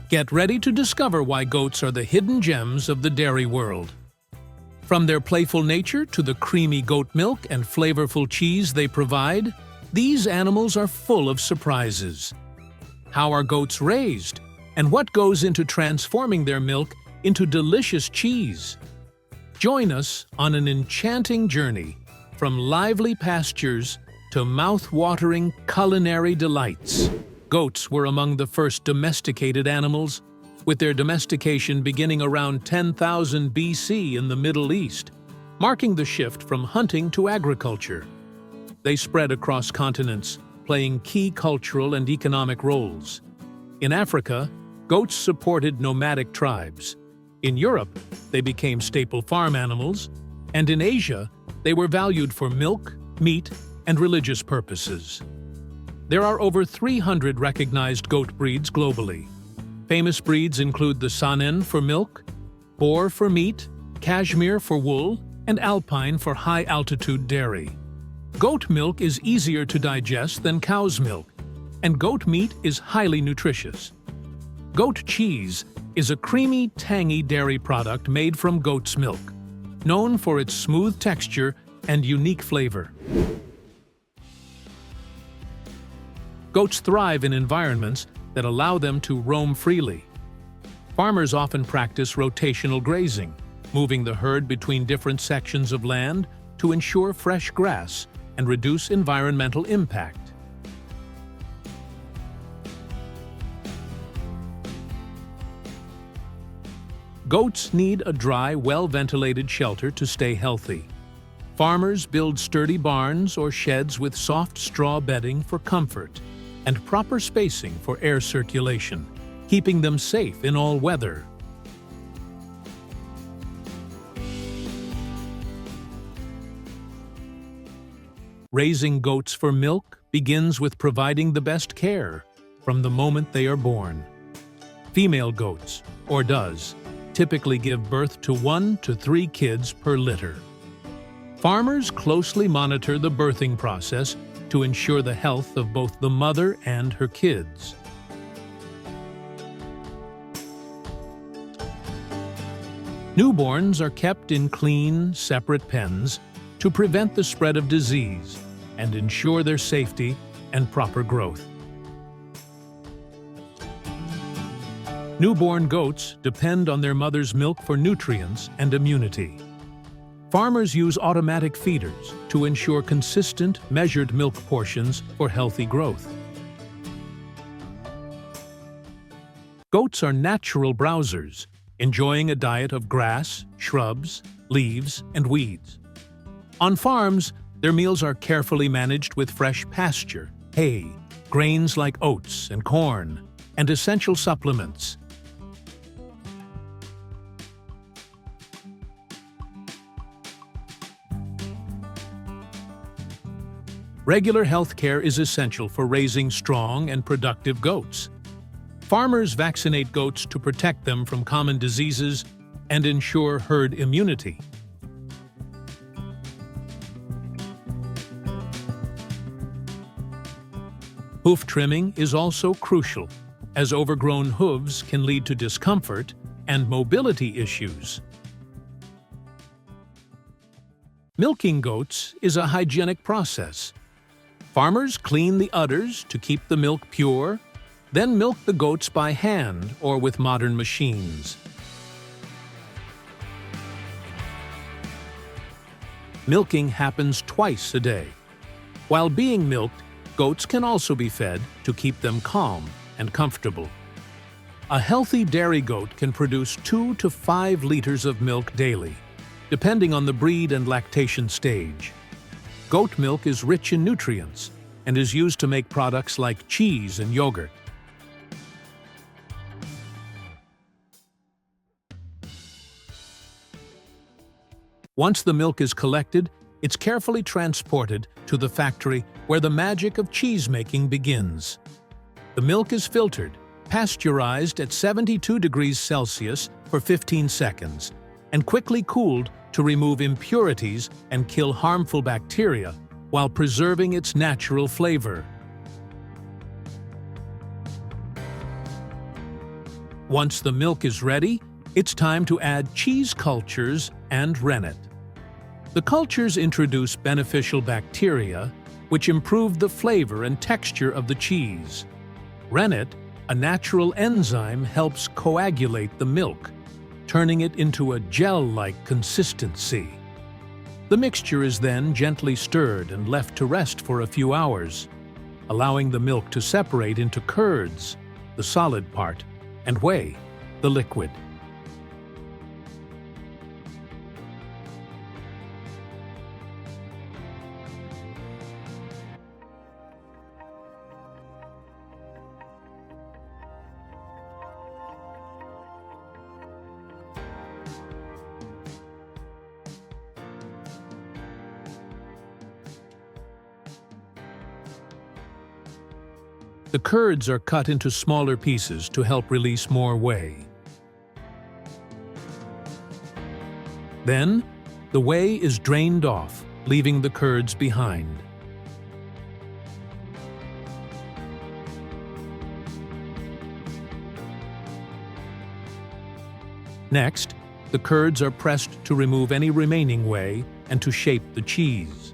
Get ready to discover why goats are the hidden gems of the dairy world. From their playful nature to the creamy goat milk and flavorful cheese they provide, these animals are full of surprises. How are goats raised? And what goes into transforming their milk into delicious cheese? Join us on an enchanting journey from lively pastures to mouth-watering culinary delights. Goats were among the first domesticated animals, with their domestication beginning around 10,000 BC in the Middle East, marking the shift from hunting to agriculture. They spread across continents, playing key cultural and economic roles. In Africa, goats supported nomadic tribes. In Europe, they became staple farm animals, and in Asia, they were valued for milk, meat, and religious purposes. There are over 300 recognized goat breeds globally. Famous breeds include the Saanen for milk, Boer for meat, Cashmere for wool, and Alpine for high-altitude dairy. Goat milk is easier to digest than cow's milk, and goat meat is highly nutritious. Goat cheese is a creamy, tangy dairy product made from goat's milk, known for its smooth texture and unique flavor. Goats thrive in environments that allow them to roam freely. Farmers often practice rotational grazing, moving the herd between different sections of land to ensure fresh grass and reduce environmental impact. Goats need a dry, well-ventilated shelter to stay healthy. Farmers build sturdy barns or sheds with soft straw bedding for comfort and proper spacing for air circulation, keeping them safe in all weather. Raising goats for milk begins with providing the best care from the moment they are born. Female goats, or does, typically give birth to 1 to 3 kids per litter. Farmers closely monitor the birthing process to ensure the health of both the mother and her kids. Newborns are kept in clean, separate pens to prevent the spread of disease and ensure their safety and proper growth. Newborn goats depend on their mother's milk for nutrients and immunity. Farmers use automatic feeders to ensure consistent, measured milk portions for healthy growth. Goats are natural browsers, enjoying a diet of grass, shrubs, leaves, and weeds. On farms, their meals are carefully managed with fresh pasture, hay, grains like oats and corn, and essential supplements. Regular health care is essential for raising strong and productive goats. Farmers vaccinate goats to protect them from common diseases and ensure herd immunity. Hoof trimming is also crucial, as overgrown hooves can lead to discomfort and mobility issues. Milking goats is a hygienic process. Farmers clean the udders to keep the milk pure, then milk the goats by hand or with modern machines. Milking happens twice a day. While being milked, goats can also be fed to keep them calm and comfortable. A healthy dairy goat can produce 2 to 5 liters of milk daily, depending on the breed and lactation stage. Goat milk is rich in nutrients and is used to make products like cheese and yogurt. Once the milk is collected, it's carefully transported to the factory where the magic of cheese making begins. The milk is filtered, pasteurized at 72 degrees Celsius for 15 seconds, and quickly cooled to remove impurities and kill harmful bacteria while preserving its natural flavor. Once the milk is ready, it's time to add cheese cultures and rennet. The cultures introduce beneficial bacteria, which improve the flavor and texture of the cheese. Rennet, a natural enzyme, helps coagulate the milk, turning it into a gel-like consistency. The mixture is then gently stirred and left to rest for a few hours, allowing the milk to separate into curds, the solid part, and whey, the liquid. The curds are cut into smaller pieces to help release more whey. Then, the whey is drained off, leaving the curds behind. Next, the curds are pressed to remove any remaining whey and to shape the cheese.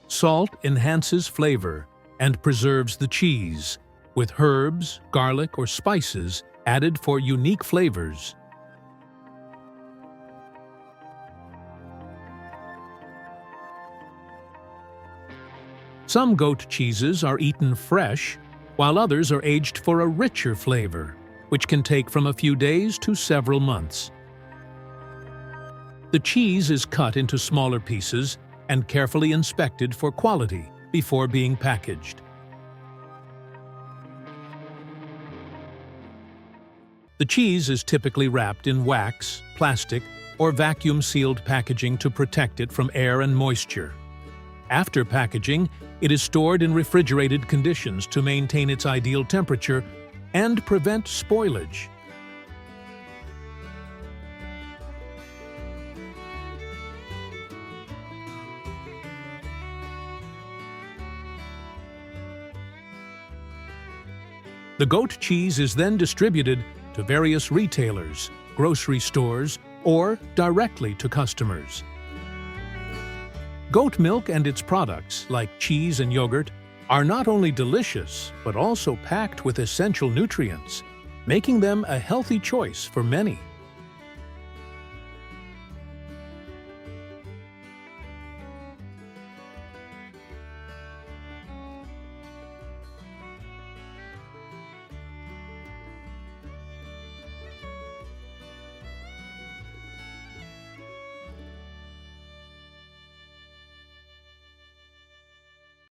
Salt enhances flavor and preserves the cheese, with herbs, garlic, or spices added for unique flavors. Some goat cheeses are eaten fresh, while others are aged for a richer flavor, which can take from a few days to several months. The cheese is cut into smaller pieces and carefully inspected for quality before being packaged. The cheese is typically wrapped in wax, plastic, or vacuum-sealed packaging to protect it from air and moisture. After packaging, it is stored in refrigerated conditions to maintain its ideal temperature and prevent spoilage. The goat cheese is then distributed to various retailers, grocery stores, or directly to customers. Goat milk and its products, like cheese and yogurt, are not only delicious, but also packed with essential nutrients, making them a healthy choice for many.